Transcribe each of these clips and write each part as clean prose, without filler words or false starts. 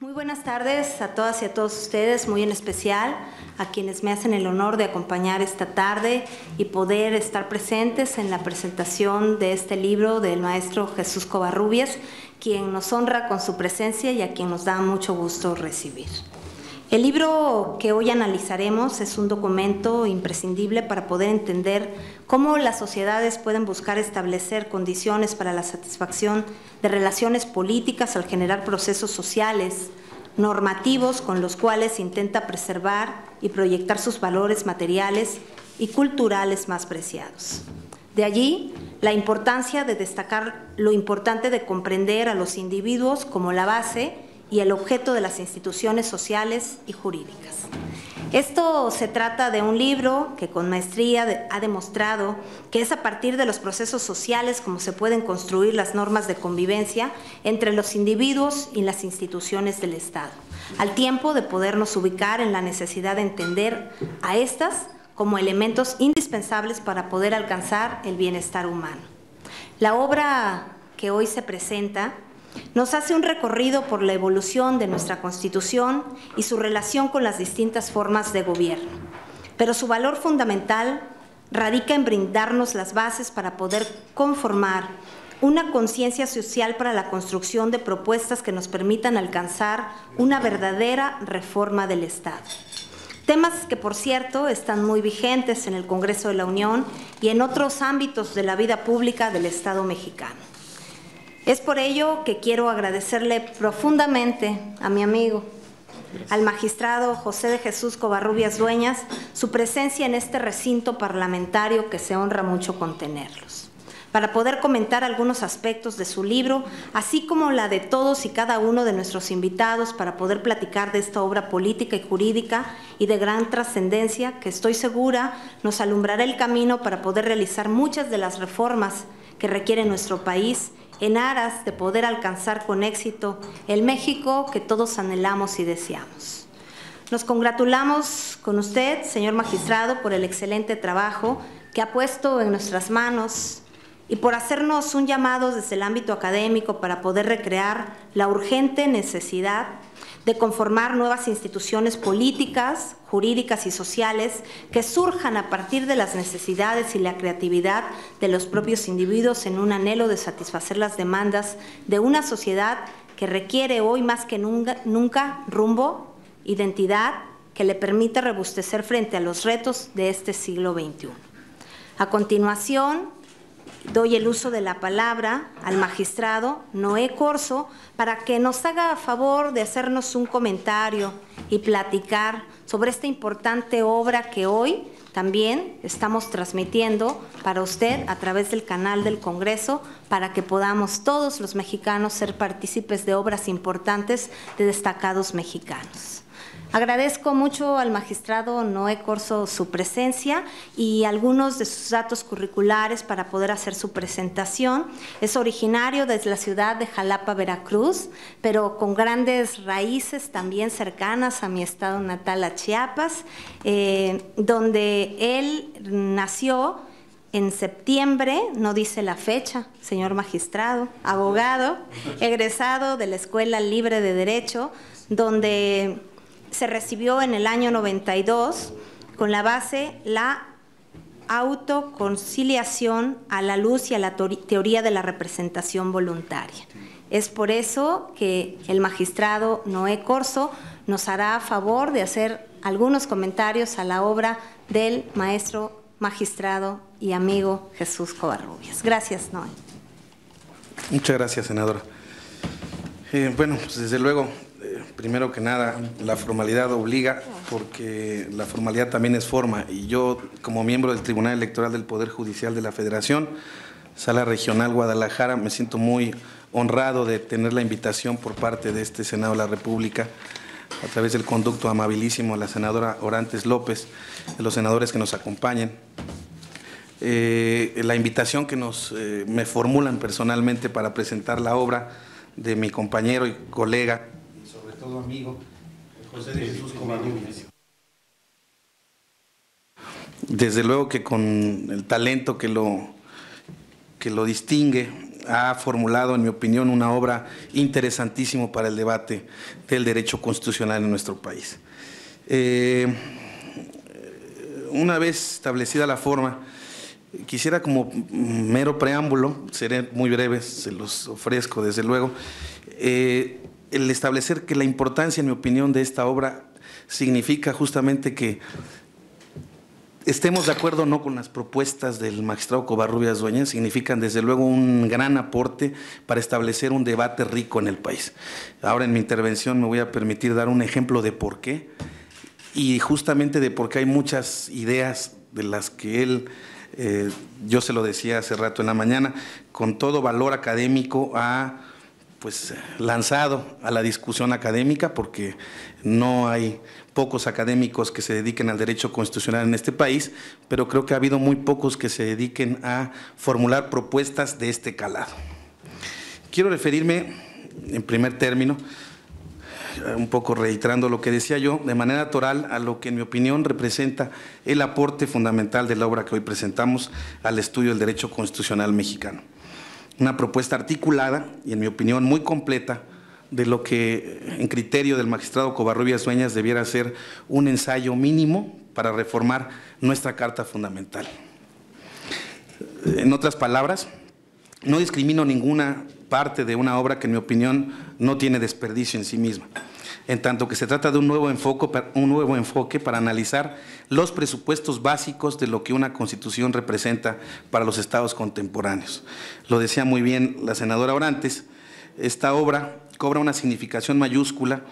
Muy buenas tardes a todas y a todos ustedes, muy en especial a quienes me hacen el honor de acompañar esta tarde y poder estar presentes en la presentación de este libro del maestro Jesús Covarrubias, quien nos honra con su presencia y a quien nos da mucho gusto recibir. El libro que hoy analizaremos es un documento imprescindible para poder entender cómo las sociedades pueden buscar establecer condiciones para la satisfacción de relaciones políticas al generar procesos sociales, normativos con los cuales intenta preservar y proyectar sus valores materiales y culturales más preciados. De allí, la importancia de destacar lo importante de comprender a los individuos como la base y el objeto de las instituciones sociales y jurídicas. Esto se trata de un libro que con maestría ha demostrado que es a partir de los procesos sociales como se pueden construir las normas de convivencia entre los individuos y las instituciones del Estado, al tiempo de podernos ubicar en la necesidad de entender a estas como elementos indispensables para poder alcanzar el bienestar humano. La obra que hoy se presenta nos hace un recorrido por la evolución de nuestra Constitución y su relación con las distintas formas de gobierno, pero su valor fundamental radica en brindarnos las bases para poder conformar una conciencia social para la construcción de propuestas que nos permitan alcanzar una verdadera reforma del Estado. Temas que, por cierto, están muy vigentes en el Congreso de la Unión y en otros ámbitos de la vida pública del Estado mexicano. Es por ello que quiero agradecerle profundamente a mi amigo, al magistrado José de Jesús Covarrubias Dueñas, su presencia en este recinto parlamentario que se honra mucho con tenerlos, para poder comentar algunos aspectos de su libro, así como la de todos y cada uno de nuestros invitados, para poder platicar de esta obra política y jurídica y de gran trascendencia que estoy segura nos alumbrará el camino para poder realizar muchas de las reformas que requiere nuestro país en aras de poder alcanzar con éxito el México que todos anhelamos y deseamos. Nos congratulamos con usted, señor magistrado, por el excelente trabajo que ha puesto en nuestras manos y por hacernos un llamado desde el ámbito académico para poder recrear la urgente necesidad de conformar nuevas instituciones políticas, jurídicas y sociales que surjan a partir de las necesidades y la creatividad de los propios individuos en un anhelo de satisfacer las demandas de una sociedad que requiere hoy más que nunca rumbo, identidad, que le permita robustecer frente a los retos de este siglo XXI. A continuación, doy el uso de la palabra al magistrado Noé Corzo para que nos haga favor de hacernos un comentario y platicar sobre esta importante obra que hoy también estamos transmitiendo para usted a través del canal del Congreso, para que podamos todos los mexicanos ser partícipes de obras importantes de destacados mexicanos. Agradezco mucho al magistrado Noé Corzo su presencia y algunos de sus datos curriculares para poder hacer su presentación. Es originario de la ciudad de Jalapa, Veracruz, pero con grandes raíces también cercanas a mi estado natal, a Chiapas, donde él nació en septiembre, no dice la fecha, señor magistrado, abogado, egresado de la Escuela Libre de Derecho, donde se recibió en el año 92 con la base la autoconciliación a la luz y a la teoría de la representación voluntaria. Es por eso que el magistrado Noé Corzo nos hará favor de hacer algunos comentarios a la obra del maestro, magistrado y amigo Jesús Covarrubias. Gracias, Noé. Muchas gracias, senadora. Bueno, pues desde luego, primero que nada, la formalidad obliga, porque la formalidad también es forma, y yo, como miembro del Tribunal Electoral del Poder Judicial de la Federación, Sala Regional Guadalajara, me siento muy honrado de tener la invitación por parte de este Senado de la República, a través del conducto amabilísimo a la senadora Orantes López, de los senadores que nos acompañan. La invitación que me formulan personalmente para presentar la obra de mi compañero y colega, y sobre todo amigo, José de Jesús Covarrubias. Desde luego que con el talento que lo distingue, ha formulado, en mi opinión, una obra interesantísima para el debate del derecho constitucional en nuestro país. Una vez establecida la forma, quisiera como mero preámbulo, seré muy breve, se los ofrezco desde luego, el establecer que la importancia, en mi opinión, de esta obra significa justamente que estemos de acuerdo o no con las propuestas del magistrado Covarrubias Dueñas, significan desde luego un gran aporte para establecer un debate rico en el país. Ahora en mi intervención me voy a permitir dar un ejemplo de por qué, y justamente de por qué hay muchas ideas de las que él, yo se lo decía hace rato en la mañana, con todo valor académico ha pues lanzado a la discusión académica, porque no hay pocos académicos que se dediquen al derecho constitucional en este país, pero creo que ha habido muy pocos que se dediquen a formular propuestas de este calado. Quiero referirme, en primer término, un poco reiterando lo que decía yo, de manera toral a lo que en mi opinión representa el aporte fundamental de la obra que hoy presentamos al estudio del derecho constitucional mexicano. Una propuesta articulada y, en mi opinión, muy completa de lo que, en criterio del magistrado Covarrubias Dueñas, debiera ser un ensayo mínimo para reformar nuestra Carta Fundamental. En otras palabras, no discrimino ninguna parte de una obra que, en mi opinión, no tiene desperdicio en sí misma, en tanto que se trata de un nuevo enfoque para analizar los presupuestos básicos de lo que una Constitución representa para los estados contemporáneos. Lo decía muy bien la senadora Orantes, esta obra cobra una significación mayúscula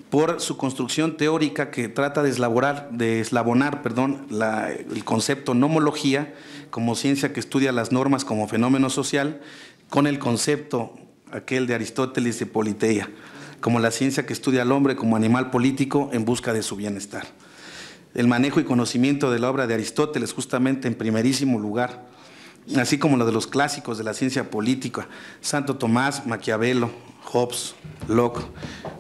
por su construcción teórica que trata de eslabonar el concepto nomología como ciencia que estudia las normas como fenómeno social, con el concepto aquel de Aristóteles de politeia, como la ciencia que estudia al hombre como animal político en busca de su bienestar. El manejo y conocimiento de la obra de Aristóteles, justamente en primerísimo lugar, así como lo de los clásicos de la ciencia política, Santo Tomás, Maquiavelo, Hobbes, Locke,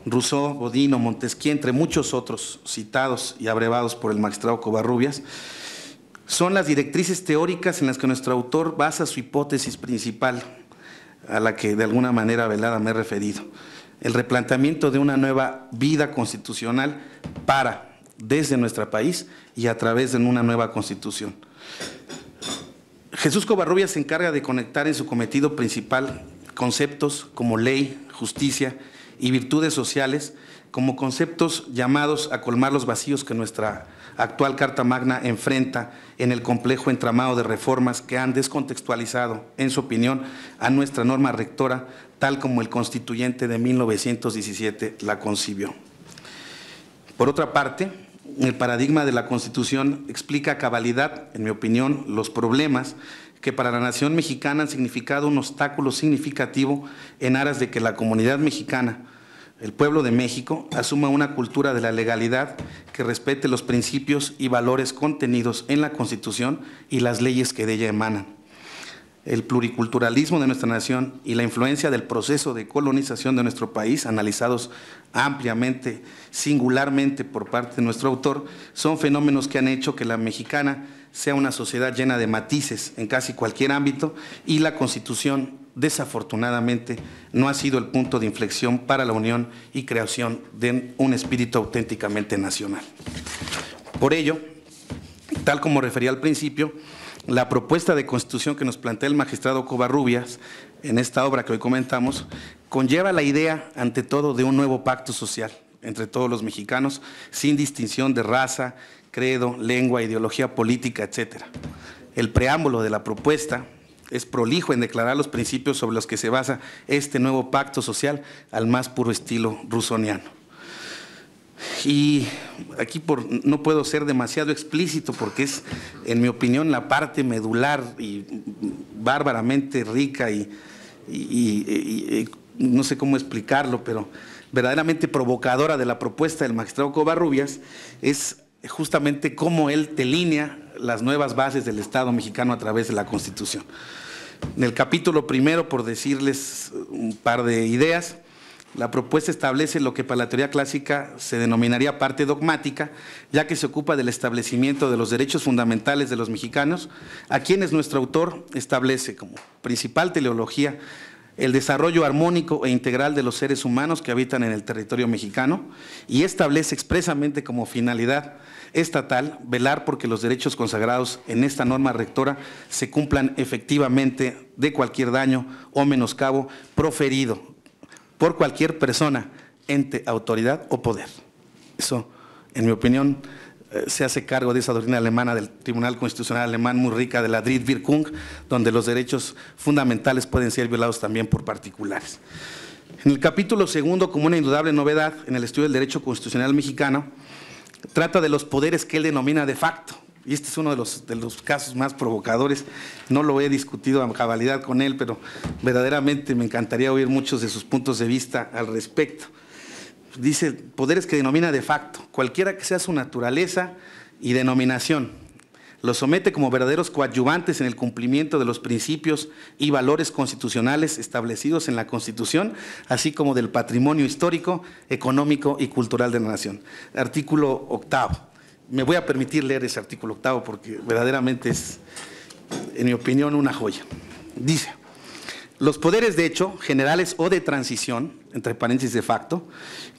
Rousseau, Bodino, Montesquieu, entre muchos otros citados y abrevados por el magistrado Covarrubias, son las directrices teóricas en las que nuestro autor basa su hipótesis principal, a la que de alguna manera velada me he referido: el replanteamiento de una nueva vida constitucional desde nuestro país y a través de una nueva constitución. Jesús Covarrubias se encarga de conectar en su cometido principal conceptos como ley, justicia y virtudes sociales, como conceptos llamados a colmar los vacíos que nuestra actual Carta Magna enfrenta en el complejo entramado de reformas que han descontextualizado, en su opinión, a nuestra norma rectora, tal como el Constituyente de 1917 la concibió. Por otra parte, el paradigma de la Constitución explica a cabalidad, en mi opinión, los problemas que para la nación mexicana han significado un obstáculo significativo en aras de que la comunidad mexicana, el pueblo de México, asuma una cultura de la legalidad que respete los principios y valores contenidos en la Constitución y las leyes que de ella emanan. El pluriculturalismo de nuestra nación y la influencia del proceso de colonización de nuestro país, analizados ampliamente, singularmente por parte de nuestro autor, son fenómenos que han hecho que la mexicana sea una sociedad llena de matices en casi cualquier ámbito, y la Constitución, desafortunadamente, no ha sido el punto de inflexión para la unión y creación de un espíritu auténticamente nacional. Por ello, tal como refería al principio, la propuesta de Constitución que nos plantea el magistrado Covarrubias en esta obra que hoy comentamos conlleva la idea, ante todo, de un nuevo pacto social entre todos los mexicanos, sin distinción de raza, credo, lengua, ideología política, etc. El preámbulo de la propuesta es prolijo en declarar los principios sobre los que se basa este nuevo pacto social al más puro estilo rusoniano. Y aquí no puedo ser demasiado explícito porque es, en mi opinión, la parte medular y bárbaramente rica y no sé cómo explicarlo, pero verdaderamente provocadora de la propuesta del magistrado Covarrubias, es justamente cómo él delinea las nuevas bases del Estado mexicano a través de la Constitución. En el capítulo primero, por decirles un par de ideas, La propuesta establece lo que para la teoría clásica se denominaría parte dogmática, ya que se ocupa del establecimiento de los derechos fundamentales de los mexicanos, a quienes nuestro autor establece como principal teleología el desarrollo armónico e integral de los seres humanos que habitan en el territorio mexicano, y establece expresamente como finalidad estatal velar porque los derechos consagrados en esta norma rectora se cumplan efectivamente de cualquier daño o menoscabo proferido por cualquier persona, ente, autoridad o poder. Eso, en mi opinión, se hace cargo de esa doctrina alemana del Tribunal Constitucional Alemán muy rica, de la Drittwirkung, donde los derechos fundamentales pueden ser violados también por particulares. En el capítulo segundo, como una indudable novedad en el estudio del derecho constitucional mexicano, trata de los poderes que él denomina de facto, y este es uno de los casos más provocadores. No lo he discutido a cabalidad con él, pero verdaderamente me encantaría oír muchos de sus puntos de vista al respecto. Dice, poderes que denomina de facto, cualquiera que sea su naturaleza y denominación, los somete como verdaderos coadyuvantes en el cumplimiento de los principios y valores constitucionales establecidos en la Constitución, así como del patrimonio histórico, económico y cultural de la nación. Artículo 8. Me voy a permitir leer ese artículo 8 porque verdaderamente es, en mi opinión, una joya. Dice, los poderes de hecho, generales o de transición, entre paréntesis de facto,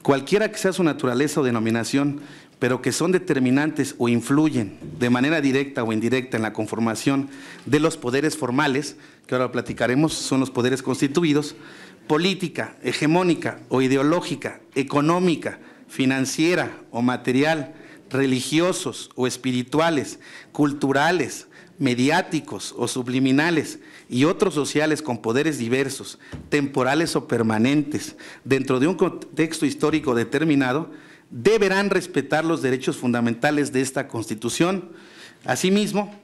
cualquiera que sea su naturaleza o denominación, pero que son determinantes o influyen de manera directa o indirecta en la conformación de los poderes formales, que ahora platicaremos, son los poderes constituidos, política, hegemónica o ideológica, económica, financiera o material, religiosos o espirituales, culturales, mediáticos o subliminales y otros sociales con poderes diversos, temporales o permanentes, dentro de un contexto histórico determinado, deberán respetar los derechos fundamentales de esta Constitución. Asimismo,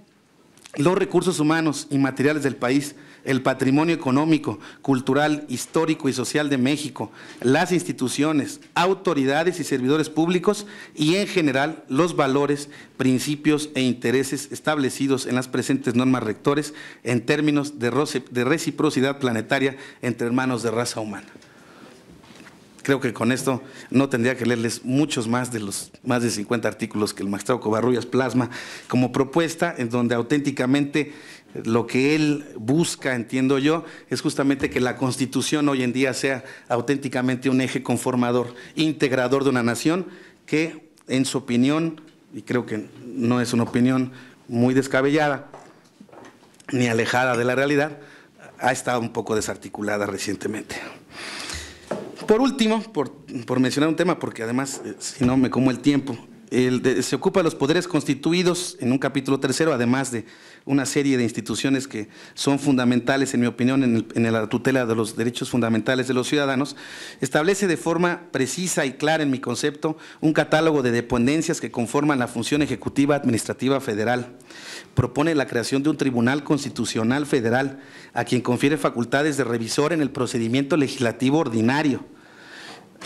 los recursos humanos y materiales del país, el patrimonio económico, cultural, histórico y social de México, las instituciones, autoridades y servidores públicos y, en general, los valores, principios e intereses establecidos en las presentes normas rectores en términos de reciprocidad planetaria entre hermanos de raza humana. Creo que con esto no tendría que leerles muchos más de los más de 50 artículos que el magistrado Covarrubias plasma como propuesta, en donde auténticamente lo que él busca, entiendo yo, es justamente que la Constitución hoy en día sea auténticamente un eje conformador, integrador de una nación que, en su opinión, y creo que no es una opinión muy descabellada ni alejada de la realidad, ha estado un poco desarticulada recientemente. Por último, por mencionar un tema, porque además, si no me como el tiempo, se ocupa de los poderes constituidos en un capítulo tercero, además de una serie de instituciones que son fundamentales, en mi opinión, en la tutela de los derechos fundamentales de los ciudadanos. Establece de forma precisa y clara, en mi concepto, un catálogo de dependencias que conforman la función ejecutiva administrativa federal. Propone la creación de un Tribunal Constitucional Federal, a quien confiere facultades de revisor en el procedimiento legislativo ordinario.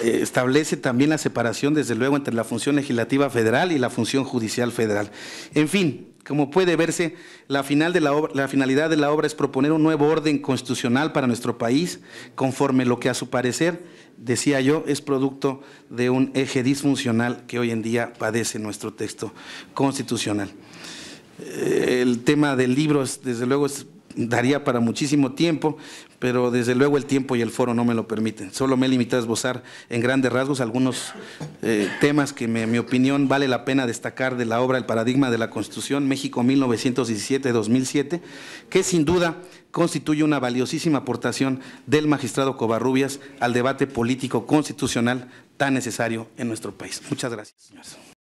Establece también la separación, desde luego, entre la función legislativa federal y la función judicial federal. En fin, como puede verse, la finalidad de la obra es proponer un nuevo orden constitucional para nuestro país, conforme lo que a su parecer, decía yo, es producto de un eje disfuncional que hoy en día padece nuestro texto constitucional. El tema del libro, desde luego, daría para muchísimo tiempo, pero desde luego el tiempo y el foro no me lo permiten. Solo me he limitado a esbozar en grandes rasgos algunos temas que, en mi opinión, vale la pena destacar de la obra El paradigma de la Constitución, México 1917-2007, que sin duda constituye una valiosísima aportación del magistrado Covarrubias al debate político constitucional tan necesario en nuestro país. Muchas gracias, señores.